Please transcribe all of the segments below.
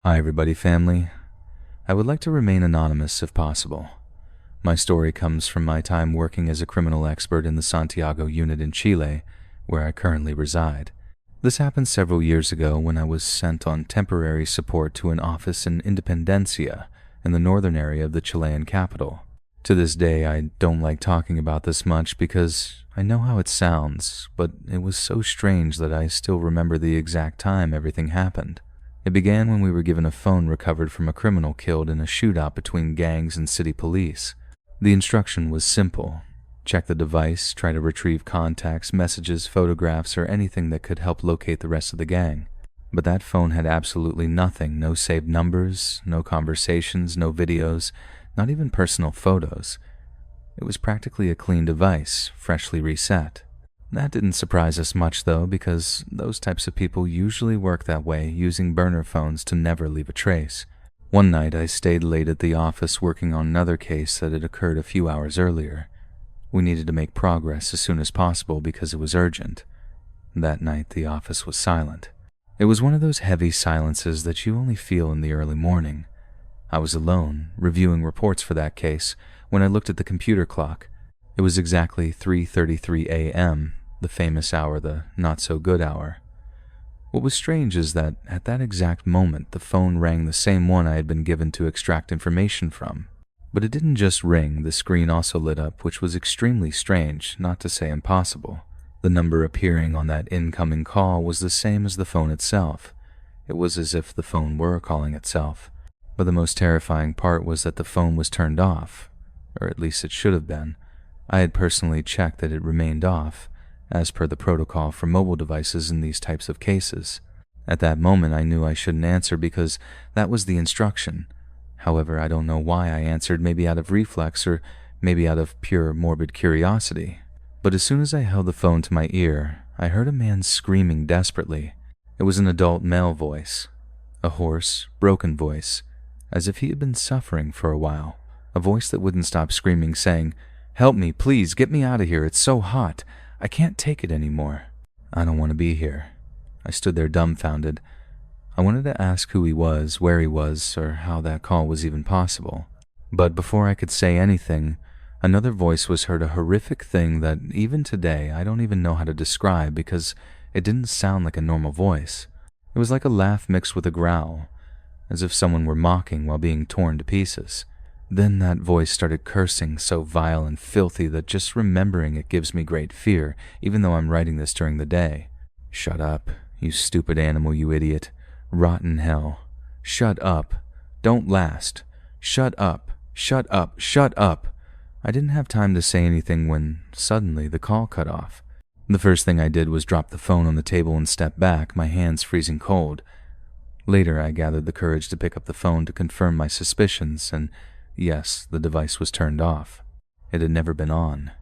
Hi everybody, family. I would like to remain anonymous if possible. My story comes from my time working as a criminal expert in the Santiago unit in Chile, where I currently reside. This happened several years ago when I was sent on temporary support to an office in Independencia in the northern area of the Chilean capital. To this day, I don't like talking about this much because I know how it sounds, but it was so strange that I still remember the exact time everything happened. It began when we were given a phone recovered from a criminal killed in a shootout between gangs and city police. The instruction was simple. Check the device, try to retrieve contacts, messages, photographs, or anything that could help locate the rest of the gang. But that phone had absolutely nothing, no saved numbers, no conversations, no videos, not even personal photos. It was practically a clean device, freshly reset. That didn't surprise us much though, because those types of people usually work that way, using burner phones to never leave a trace. One night I stayed late at the office working on another case that had occurred a few hours earlier. We needed to make progress as soon as possible because it was urgent. That night the office was silent. It was one of those heavy silences that you only feel in the early morning. I was alone, reviewing reports for that case, when I looked at the computer clock. It was exactly 3:33 a.m., the famous hour, the not-so-good hour. What was strange is that at that exact moment the phone rang, the same one I had been given to extract information from. But it didn't just ring, the screen also lit up, which was extremely strange, not to say impossible. The number appearing on that incoming call was the same as the phone itself. It was as if the phone were calling itself. But the most terrifying part was that the phone was turned off, or at least it should have been. I had personally checked that it remained off, as per the protocol for mobile devices in these types of cases. At that moment I knew I shouldn't answer because that was the instruction. However, I don't know why I answered, maybe out of reflex or maybe out of pure morbid curiosity. But as soon as I held the phone to my ear, I heard a man screaming desperately. It was an adult male voice, a hoarse, broken voice, as if he had been suffering for a while, a voice that wouldn't stop screaming, saying, "Help me, please, get me out of here, it's so hot. I can't take it anymore." I don't want to be here. I stood there dumbfounded. I wanted to ask who he was, where he was, or how that call was even possible. But before I could say anything, another voice was heard, a horrific thing that even today I don't even know how to describe because it didn't sound like a normal voice. It was like a laugh mixed with a growl, as if someone were mocking while being torn to pieces. Then that voice started cursing so vile and filthy that just remembering it gives me great fear, even though I'm writing this during the day. "Shut up, you stupid animal, you idiot. Rotten hell. Shut up. Don't last. Shut up. Shut up. Shut up." I didn't have time to say anything when suddenly the call cut off. The first thing I did was drop the phone on the table and step back, my hands freezing cold. Later I gathered the courage to pick up the phone to confirm my suspicions, and yes, the device was turned off. It had never been on.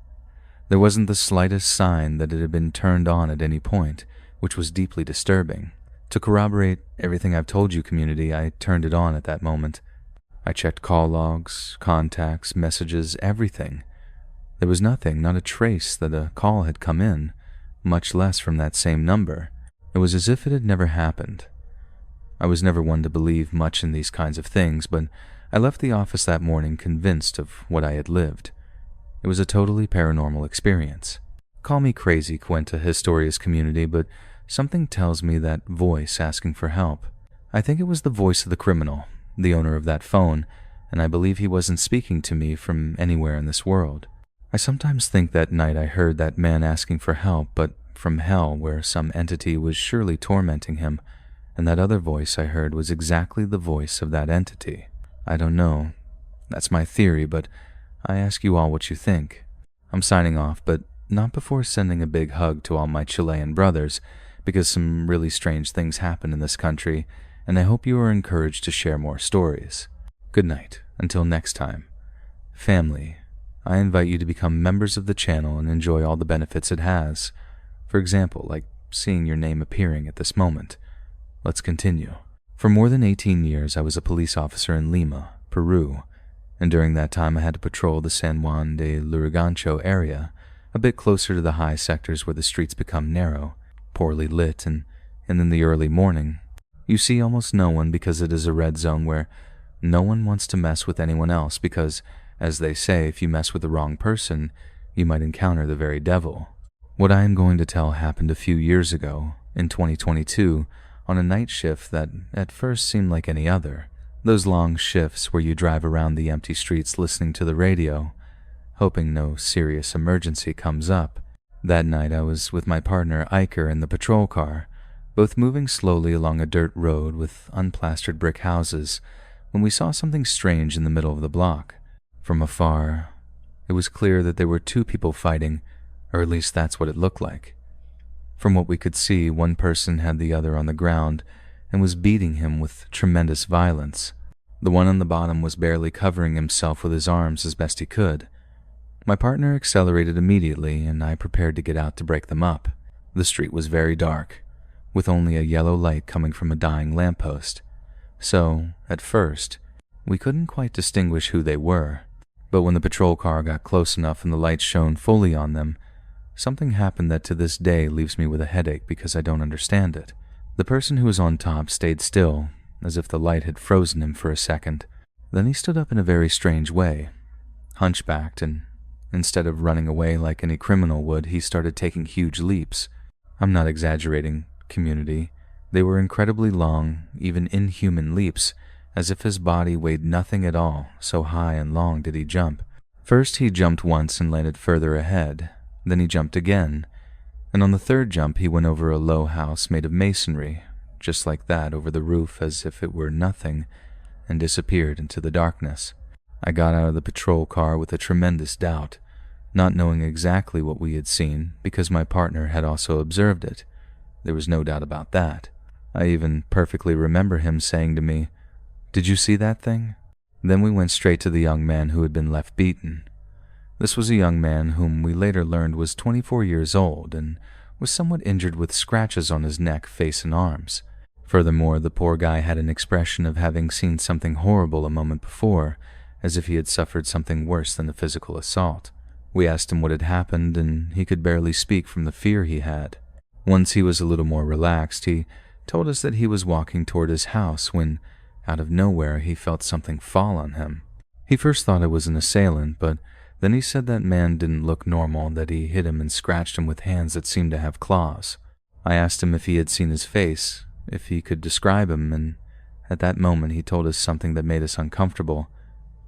There wasn't the slightest sign that it had been turned on at any point, which was deeply disturbing. To corroborate everything I've told you, community, I turned it on at that moment. I checked call logs, contacts, messages, everything. There was nothing, not a trace that a call had come in, much less from that same number. It was as if it had never happened. I was never one to believe much in these kinds of things, but I left the office that morning convinced of what I had lived. It was a totally paranormal experience. Call me crazy, Cuenta Historias community, but something tells me that voice asking for help. I think it was the voice of the criminal, the owner of that phone, and I believe he wasn't speaking to me from anywhere in this world. I sometimes think that night I heard that man asking for help, but from hell, where some entity was surely tormenting him, and that other voice I heard was exactly the voice of that entity. I don't know. That's my theory, but I ask you all what you think. I'm signing off, but not before sending a big hug to all my Chilean brothers, because some really strange things happen in this country, and I hope you are encouraged to share more stories. Good night, until next time. Family, I invite you to become members of the channel and enjoy all the benefits it has. For example, like seeing your name appearing at this moment. Let's continue. For more than 18 years, I was a police officer in Lima, Peru, and during that time I had to patrol the San Juan de Lurigancho area, a bit closer to the high sectors where the streets become narrow, poorly lit, and in the early morning, You see almost no one because it is a red zone where no one wants to mess with anyone else because, as they say, if you mess with the wrong person, you might encounter the very devil. What I am going to tell happened a few years ago, in 2022, on a night shift that at first seemed like any other. Those long shifts where you drive around the empty streets listening to the radio, hoping no serious emergency comes up. That night I was with my partner Iker in the patrol car, both moving slowly along a dirt road with unplastered brick houses, when we saw something strange in the middle of the block. From afar, it was clear that there were two people fighting, or at least that's what it looked like. From what we could see, one person had the other on the ground and was beating him with tremendous violence. The one on the bottom was barely covering himself with his arms as best he could. My partner accelerated immediately, and I prepared to get out to break them up. The street was very dark, with only a yellow light coming from a dying lamppost. So, at first, we couldn't quite distinguish who they were. But when the patrol car got close enough and the light shone fully on them, something happened that to this day leaves me with a headache because I don't understand it. The person who was on top stayed still, as if the light had frozen him for a second. Then he stood up in a very strange way, hunchbacked, and instead of running away like any criminal would, he started taking huge leaps. I'm not exaggerating, community. They were incredibly long, even inhuman leaps, as if his body weighed nothing at all, so high and long did he jump. First he jumped once and landed further ahead, then he jumped again, and on the third jump he went over a low house made of masonry, just like that over the roof as if it were nothing, and disappeared into the darkness. I got out of the patrol car with a tremendous doubt, not knowing exactly what we had seen because my partner had also observed it. There was no doubt about that. I even perfectly remember him saying to me, "Did you see that thing?" Then we went straight to the young man who had been left beaten. This was a young man whom we later learned was 24 years old and was somewhat injured with scratches on his neck, face, and arms. Furthermore, the poor guy had an expression of having seen something horrible a moment before, as if he had suffered something worse than a physical assault. We asked him what had happened, and he could barely speak from the fear he had. Once he was a little more relaxed, he told us that he was walking toward his house when, out of nowhere, he felt something fall on him. He first thought it was an assailant, but then he said that man didn't look normal, that he hit him and scratched him with hands that seemed to have claws. I asked him if he had seen his face, if he could describe him, and at that moment he told us something that made us uncomfortable.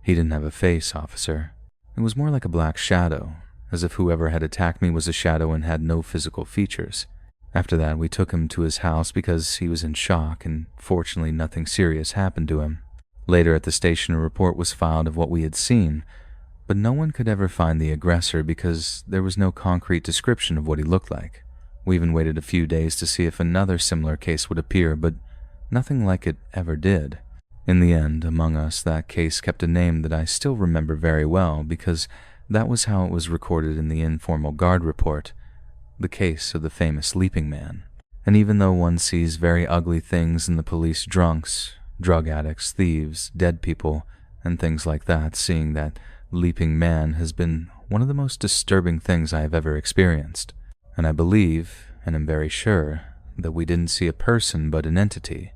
He didn't have a face, officer. It was more like a black shadow, as if whoever had attacked me was a shadow and had no physical features. After that, we took him to his house because he was in shock, and fortunately nothing serious happened to him. Later at the station, a report was filed of what we had seen, but no one could ever find the aggressor because there was no concrete description of what he looked like. We even waited a few days to see if another similar case would appear, but nothing like it ever did. In the end, among us, that case kept a name that I still remember very well because that was how it was recorded in the informal guard report, the case of the famous Leaping Man. And even though one sees very ugly things in the police, drunks, drug addicts, thieves, dead people, and things like that, seeing that Leaping Man has been one of the most disturbing things I have ever experienced. And I believe, and am very sure, that we didn't see a person but an entity.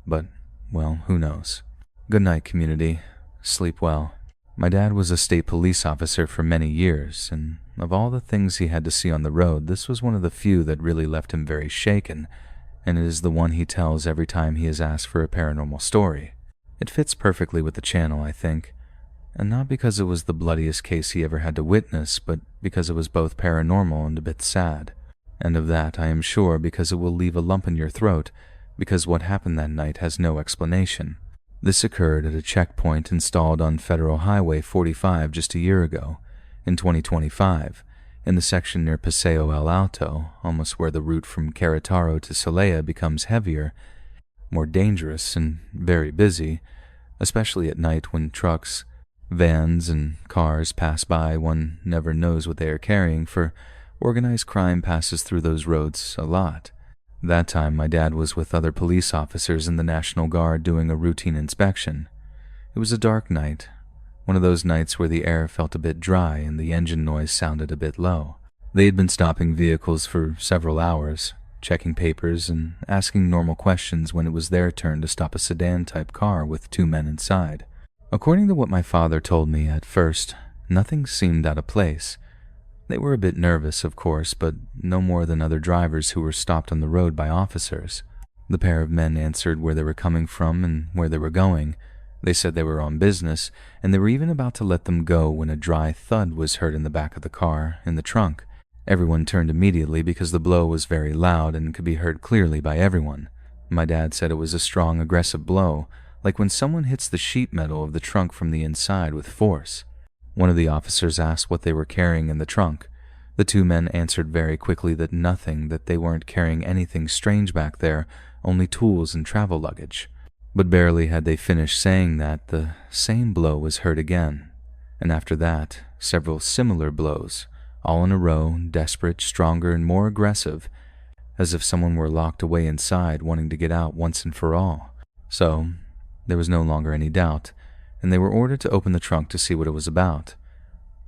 But, well, who knows? Good night, community. Sleep well. My dad was a state police officer for many years, and of all the things he had to see on the road, this was one of the few that really left him very shaken, and it is the one he tells every time he is asked for a paranormal story. It fits perfectly with the channel, I think, and not because it was the bloodiest case he ever had to witness, but because it was both paranormal and a bit sad. And of that I am sure because it will leave a lump in your throat, because what happened that night has no explanation. This occurred at a checkpoint installed on Federal Highway 45 just a year ago, in 2025, in the section near Paseo El Alto, almost where the route from Querétaro to Celaya becomes heavier, more dangerous, and very busy, especially at night when trucks, vans, and cars pass by. One never knows what they are carrying, for organized crime passes through those roads a lot. That time my dad was with other police officers in the National Guard doing a routine inspection. It was a dark night, one of those nights where the air felt a bit dry and the engine noise sounded a bit low. They had been stopping vehicles for several hours, checking papers and asking normal questions when it was their turn to stop a sedan-type car with 2 men inside. According to what my father told me at first, nothing seemed out of place. They were a bit nervous, of course, but no more than other drivers who were stopped on the road by officers. The pair of men answered where they were coming from and where they were going. They said they were on business, and they were even about to let them go when a dry thud was heard in the back of the car, in the trunk. Everyone turned immediately because the blow was very loud and could be heard clearly by everyone. My dad said it was a strong, aggressive blow, like when someone hits the sheet metal of the trunk from the inside with force. One of the officers asked what they were carrying in the trunk. The 2 men answered very quickly that nothing, that they weren't carrying anything strange back there, only tools and travel luggage. But barely had they finished saying that, the same blow was heard again, and after that, several similar blows, all in a row, desperate, stronger, and more aggressive, as if someone were locked away inside wanting to get out once and for all. So, there was no longer any doubt, and they were ordered to open the trunk to see what it was about.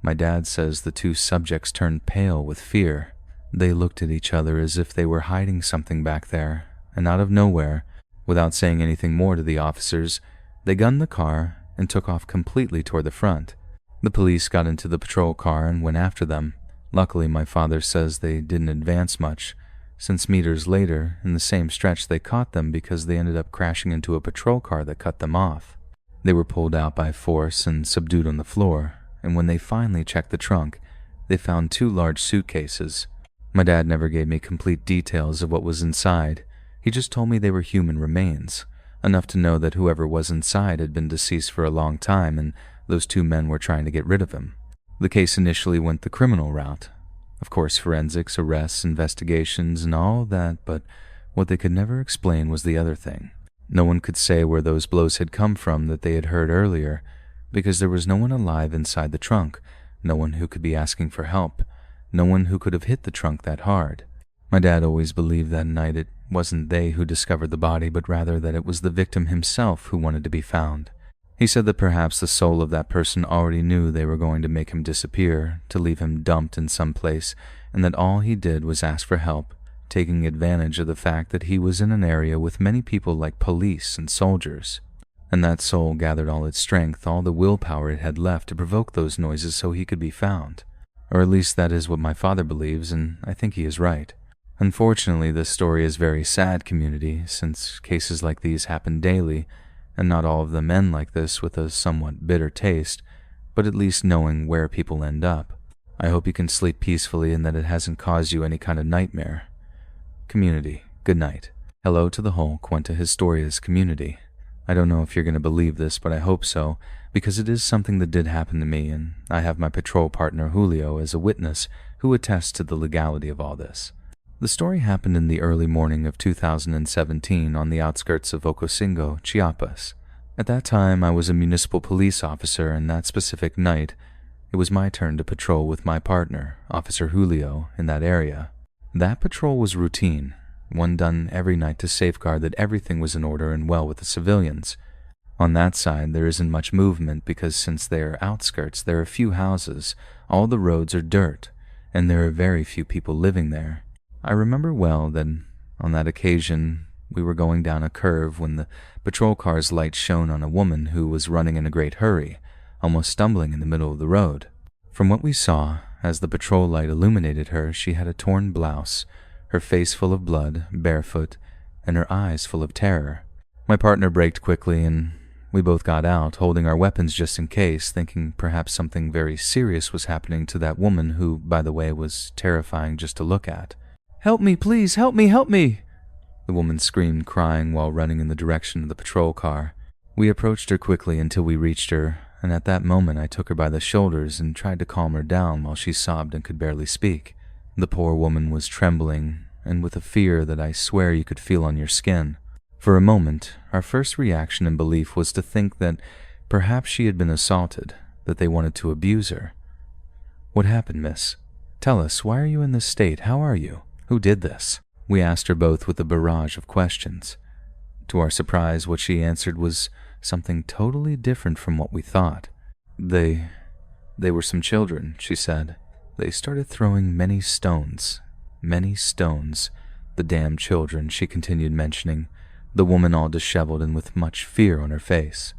My dad says the 2 subjects turned pale with fear. They looked at each other as if they were hiding something back there, and out of nowhere, without saying anything more to the officers, they gunned the car and took off completely toward the front. The police got into the patrol car and went after them. Luckily, my father says they didn't advance much, since meters later, in the same stretch, they caught them because they ended up crashing into a patrol car that cut them off. They were pulled out by force and subdued on the floor, and when they finally checked the trunk, they found 2 large suitcases. My dad never gave me complete details of what was inside. He just told me they were human remains, enough to know that whoever was inside had been deceased for a long time and those 2 men were trying to get rid of him. The case initially went the criminal route. Of course, forensics, arrests, investigations, and all that, but what they could never explain was the other thing. No one could say where those blows had come from that they had heard earlier, because there was no one alive inside the trunk, no one who could be asking for help, no one who could have hit the trunk that hard. My dad always believed that night it wasn't they who discovered the body, but rather that it was the victim himself who wanted to be found. He said that perhaps the soul of that person already knew they were going to make him disappear, to leave him dumped in some place, and that all he did was ask for help, taking advantage of the fact that he was in an area with many people like police and soldiers. And that soul gathered all its strength, all the willpower it had left to provoke those noises so he could be found. Or at least that is what my father believes, and I think he is right. Unfortunately, this story is very sad, community, since cases like these happen daily, and not all of them end like this with a somewhat bitter taste, but at least knowing where people end up. I hope you can sleep peacefully and that it hasn't caused you any kind of nightmare. Community, good night. Hello to the whole Cuenta Historias community. I don't know if you're going to believe this, but I hope so, because it is something that did happen to me, and I have my patrol partner Julio as a witness who attests to the legality of all this. The story happened in the early morning of 2017 on the outskirts of Ocosingo, Chiapas. At that time, I was a municipal police officer, and that specific night, it was my turn to patrol with my partner, Officer Julio, in that area. That patrol was routine, one done every night to safeguard that everything was in order and well with the civilians. On that side, there isn't much movement because since they are outskirts, there are few houses, all the roads are dirt, and there are very few people living there. I remember well that on that occasion we were going down a curve when the patrol car's light shone on a woman who was running in a great hurry, almost stumbling in the middle of the road. From what we saw, as the patrol light illuminated her, she had a torn blouse, her face full of blood, barefoot, and her eyes full of terror. My partner braked quickly and we both got out, holding our weapons just in case, thinking perhaps something very serious was happening to that woman who, by the way, was terrifying just to look at. "Help me, please, help me, help me!" The woman screamed, crying while running in the direction of the patrol car. We approached her quickly until we reached her, and at that moment I took her by the shoulders and tried to calm her down while she sobbed and could barely speak. The poor woman was trembling, and with a fear that I swear you could feel on your skin. For a moment, our first reaction and belief was to think that perhaps she had been assaulted, that they wanted to abuse her. "What happened, miss? Tell us, why are you in this state? How are you? Who did this?" We asked her both with a barrage of questions. To our surprise, what she answered was something totally different from what we thought. They were some children, she said. They started throwing many stones, The damn children, she continued mentioning, the woman all disheveled and with much fear on her face.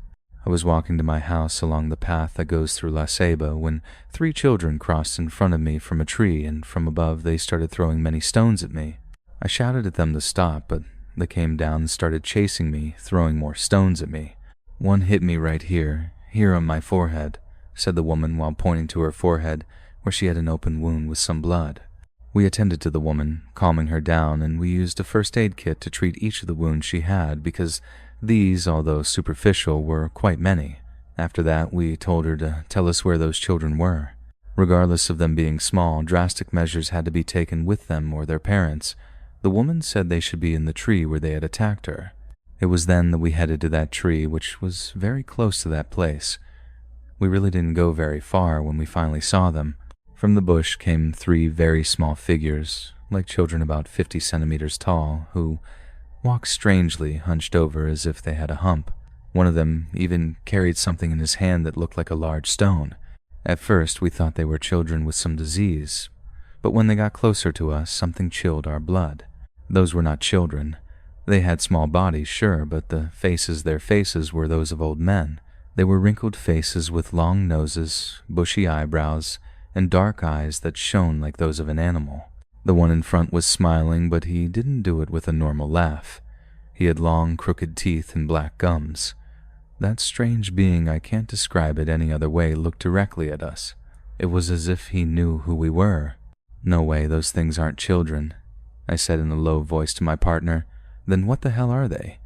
I was walking to my house along the path that goes through La Ceiba when 3 children crossed in front of me from a tree, and from above they started throwing many stones at me. I shouted at them to stop, but they came down and started chasing me, throwing more stones at me. One hit me right here on my forehead, said the woman while pointing to her forehead where she had an open wound with some blood. We attended to the woman, calming her down, and we used a first aid kit to treat each of the wounds she had because these, although superficial, were quite many. After that, we told her to tell us where those children were. Regardless of them being small, drastic measures had to be taken with them or their parents. The woman said they should be in the tree where they had attacked her. It was then that we headed to that tree, which was very close to that place. We really didn't go very far when we finally saw them. From the bush came 3 very small figures, like children about 50 centimeters tall, who walked strangely hunched over as if they had a hump. One of them even carried something in his hand that looked like a large stone. At first, we thought they were children with some disease, but when they got closer to us, something chilled our blood. Those were not children. They had small bodies, sure, but their faces were those of old men. They were wrinkled faces with long noses, bushy eyebrows, and dark eyes that shone like those of an animal. The one in front was smiling, but he didn't do it with a normal laugh. He had long, crooked teeth and black gums. That strange being, I can't describe it any other way, looked directly at us. It was as if he knew who we were. No way, those things aren't children, I said in a low voice to my partner. Then what the hell are they?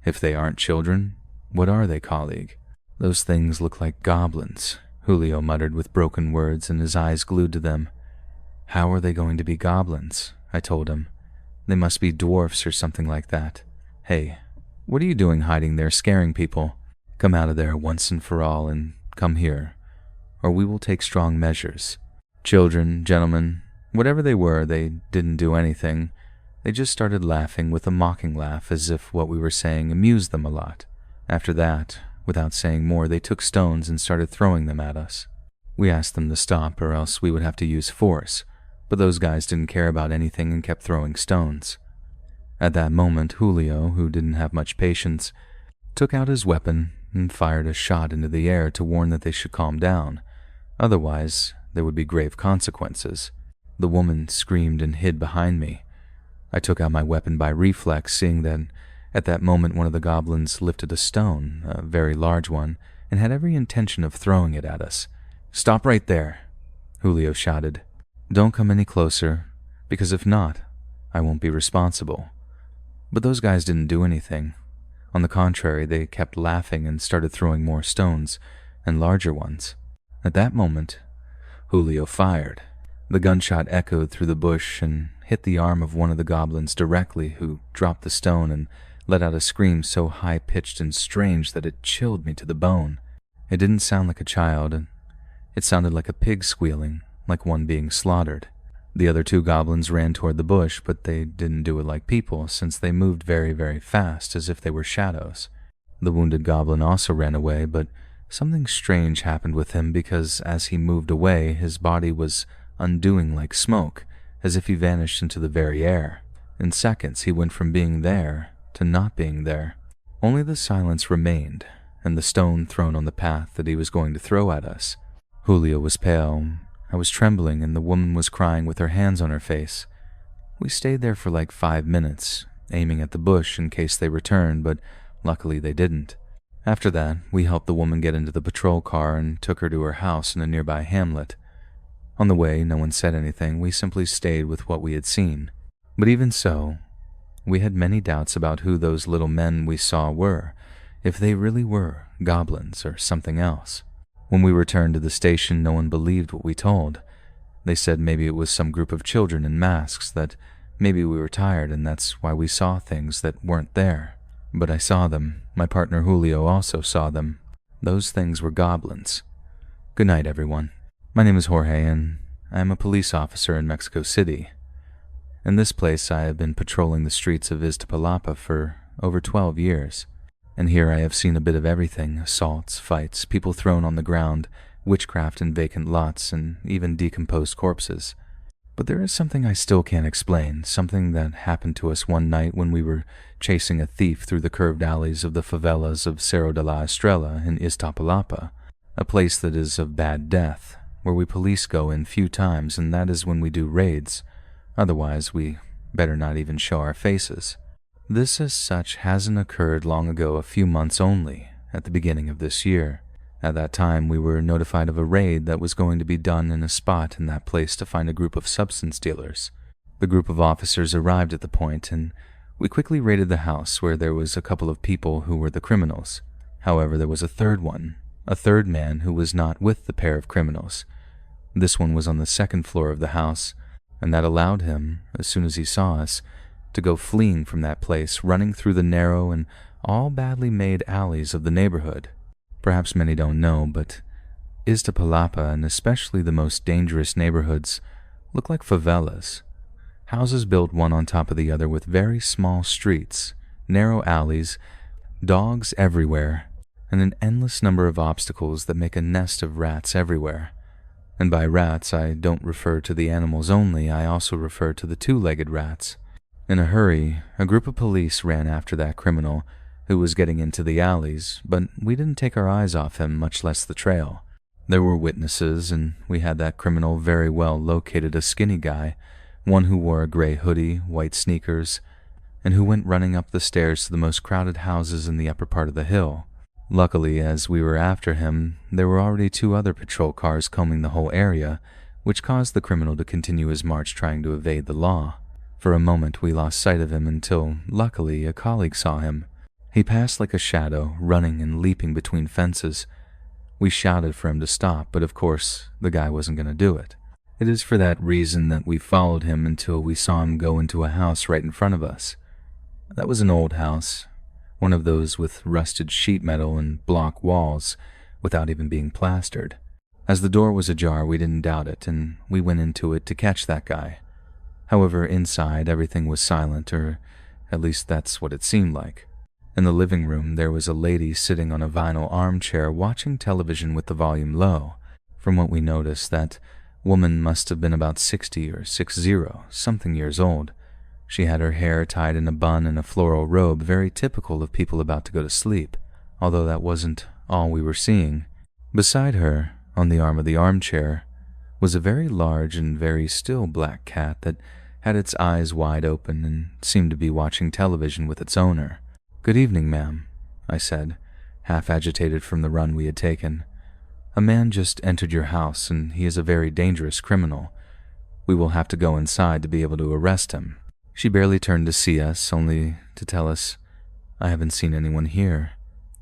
If they aren't children, what are they, colleague? Those things look like goblins, Julio muttered with broken words and his eyes glued to them. How are they going to be goblins? I told him. They must be dwarfs or something like that. Hey, what are you doing hiding there scaring people? Come out of there once and for all and come here, or we will take strong measures. Children, gentlemen, whatever they were, they didn't do anything. They just started laughing with a mocking laugh as if what we were saying amused them a lot. After that, without saying more, they took stones and started throwing them at us. We asked them to stop or else we would have to use force, but those guys didn't care about anything and kept throwing stones. At that moment, Julio, who didn't have much patience, took out his weapon and fired a shot into the air to warn that they should calm down. Otherwise, there would be grave consequences. The woman screamed and hid behind me. I took out my weapon by reflex, seeing that at that moment one of the goblins lifted a stone, a very large one, and had every intention of throwing it at us. Stop right there, Julio shouted. Don't come any closer, because if not, I won't be responsible. But those guys didn't do anything. On the contrary, they kept laughing and started throwing more stones, and larger ones. At that moment, Julio fired. The gunshot echoed through the bush and hit the arm of one of the goblins directly, who dropped the stone and let out a scream so high-pitched and strange that it chilled me to the bone. It didn't sound like a child. It sounded like a pig squealing, like one being slaughtered. The other 2 goblins ran toward the bush, but they didn't do it like people, since they moved very, very fast, as if they were shadows. The wounded goblin also ran away, but something strange happened with him because as he moved away, his body was undoing like smoke, as if he vanished into the very air. In seconds, he went from being there to not being there. Only the silence remained, and the stone thrown on the path that he was going to throw at us. Julio was pale, I was trembling, and the woman was crying with her hands on her face. We stayed there for like 5 minutes, aiming at the bush in case they returned, but luckily they didn't. After that, we helped the woman get into the patrol car and took her to her house in a nearby hamlet. On the way, no one said anything. We simply stayed with what we had seen. But even so, we had many doubts about who those little men we saw were, if they really were goblins or something else. When we returned to the station, no one believed what we told. They said maybe it was some group of children in masks, that maybe we were tired and that's why we saw things that weren't there. But I saw them. My partner Julio also saw them. Those things were goblins. Good night, everyone. My name is Jorge, and I am a police officer in Mexico City. In this place, I have been patrolling the streets of Iztapalapa for over 12 years, and here I have seen a bit of everything: assaults, fights, people thrown on the ground, witchcraft in vacant lots, and even decomposed corpses. But there is something I still can't explain, something that happened to us one night when we were chasing a thief through the curved alleys of the favelas of Cerro de la Estrella in Iztapalapa, a place that is of bad death, where we police go in few times, and that is when we do raids. Otherwise, we better not even show our faces. This as such hasn't occurred long ago, a few months only, at the beginning of this year. At that time, we were notified of a raid that was going to be done in a spot in that place to find a group of substance dealers. The group of officers arrived at the point, and we quickly raided the house where there was a couple of people who were the criminals. However, there was a third man who was not with the pair of criminals. This one was on the second floor of the house, and that allowed him, as soon as he saw us, to go fleeing from that place, running through the narrow and all badly made alleys of the neighborhood. Perhaps many don't know, but Iztapalapa, and especially the most dangerous neighborhoods, look like favelas. Houses built one on top of the other with very small streets, narrow alleys, dogs everywhere, and an endless number of obstacles that make a nest of rats everywhere. And by rats, I don't refer to the animals only, I also refer to the two-legged rats. In a hurry, a group of police ran after that criminal, who was getting into the alleys, but we didn't take our eyes off him, much less the trail. There were witnesses, and we had that criminal very well located, a skinny guy, one who wore a gray hoodie, white sneakers, and who went running up the stairs to the most crowded houses in the upper part of the hill. Luckily, as we were after him, there were already 2 other patrol cars combing the whole area, which caused the criminal to continue his march trying to evade the law. For a moment we lost sight of him until, luckily, a colleague saw him. He passed like a shadow, running and leaping between fences. We shouted for him to stop, but of course, the guy wasn't going to do it. It is for that reason that we followed him until we saw him go into a house right in front of us. That was an old house, one of those with rusted sheet metal and block walls, without even being plastered. As the door was ajar, we didn't doubt it, and we went into it to catch that guy. However, inside, everything was silent, or at least that's what it seemed like. In the living room, there was a lady sitting on a vinyl armchair watching television with the volume low. From what we noticed, that woman must have been about 60 or 60, something years old. She had her hair tied in a bun and a floral robe, very typical of people about to go to sleep, although that wasn't all we were seeing. Beside her, on the arm of the armchair, was a very large and very still black cat that had its eyes wide open and seemed to be watching television with its owner. "Good evening, ma'am," I said, half agitated from the run we had taken. "A man just entered your house, and he is a very dangerous criminal. We will have to go inside to be able to arrest him." She barely turned to see us, only to tell us, "I haven't seen anyone here.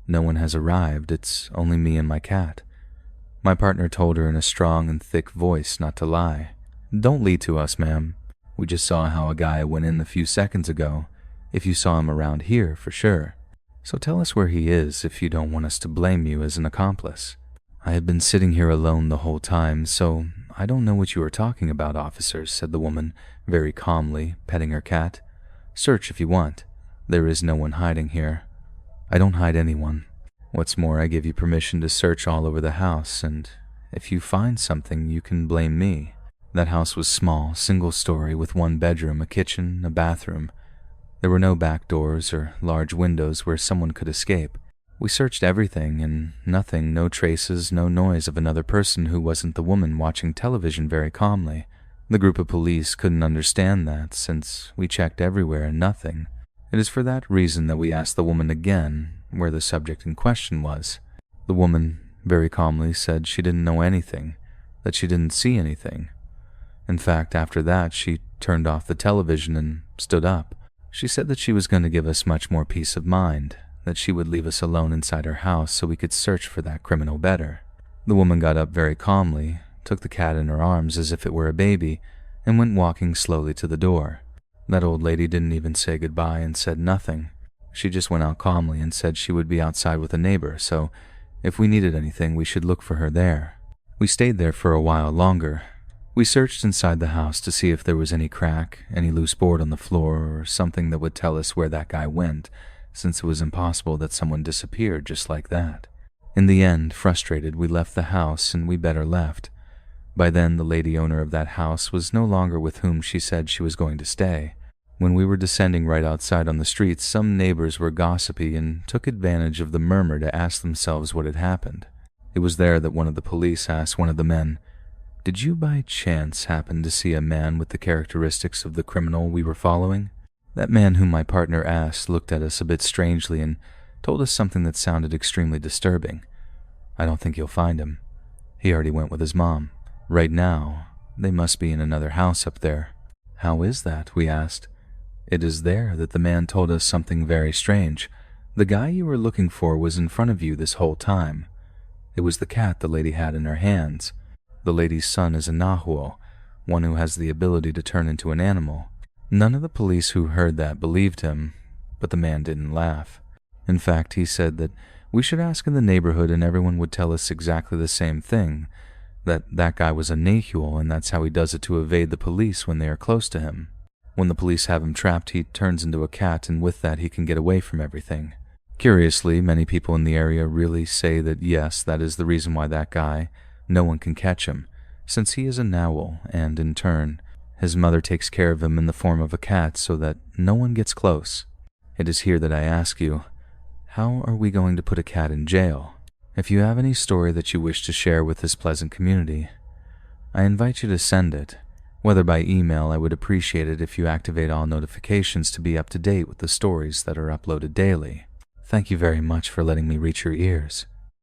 No one has arrived. It's only me and my cat." My partner told her in a strong and thick voice not to lie. "Don't lead to us, ma'am. We just saw how a guy went in a few seconds ago. If you saw him around here, for sure. So tell us where he is if you don't want us to blame you as an accomplice." "I have been sitting here alone the whole time, so I don't know what you are talking about, officers," said the woman, very calmly, petting her cat. "Search if you want. There is no one hiding here. I don't hide anyone. What's more, I give you permission to search all over the house, and if you find something, you can blame me." That house was small, single-story, with 1 bedroom, a kitchen, a bathroom. There were no back doors or large windows where someone could escape. We searched everything, and nothing, no traces, no noise of another person who wasn't the woman watching television very calmly. The group of police couldn't understand that, since we checked everywhere and nothing. It is for that reason that we asked the woman again where the subject in question was. The woman very calmly said she didn't know anything, that she didn't see anything. In fact, after that, she turned off the television and stood up. She said that she was going to give us much more peace of mind, that she would leave us alone inside her house so we could search for that criminal better. The woman got up very calmly, took the cat in her arms as if it were a baby, and went walking slowly to the door. That old lady didn't even say goodbye and said nothing. She just went out calmly and said she would be outside with a neighbor, so if we needed anything, we should look for her there. We stayed there for a while longer. We searched inside the house to see if there was any crack, any loose board on the floor, or something that would tell us where that guy went, since it was impossible that someone disappeared just like that. In the end, frustrated, we left the house and we better left. By then, the lady owner of that house was no longer with whom she said she was going to stay. When we were descending right outside on the street, some neighbors were gossipy and took advantage of the murmur to ask themselves what had happened. It was there that one of the police asked one of the men, "Did you by chance happen to see a man with the characteristics of the criminal we were following?" That man whom my partner asked looked at us a bit strangely and told us something that sounded extremely disturbing. "I don't think you'll find him. He already went with his mom. Right now, they must be in another house up there." "How is that?" we asked. "It is there that the man told us something very strange. The guy you were looking for was in front of you this whole time. It was the cat the lady had in her hands. The lady's son is a nahual, one who has the ability to turn into an animal." None of the police who heard that believed him, but the man didn't laugh. In fact, he said that we should ask in the neighborhood and everyone would tell us exactly the same thing, that guy was a nahual and that's how he does it to evade the police when they are close to him. When the police have him trapped, he turns into a cat and with that he can get away from everything. Curiously, many people in the area really say that yes, that is the reason why that guy, no one can catch him, since he is a nahual and, in turn, his mother takes care of him in the form of a cat so that no one gets close. It is here that I ask you, how are we going to put a cat in jail? If you have any story that you wish to share with this pleasant community, I invite you to send it. Whether by email, I would appreciate it if you activate all notifications to be up to date with the stories that are uploaded daily. Thank you very much for letting me reach your ears.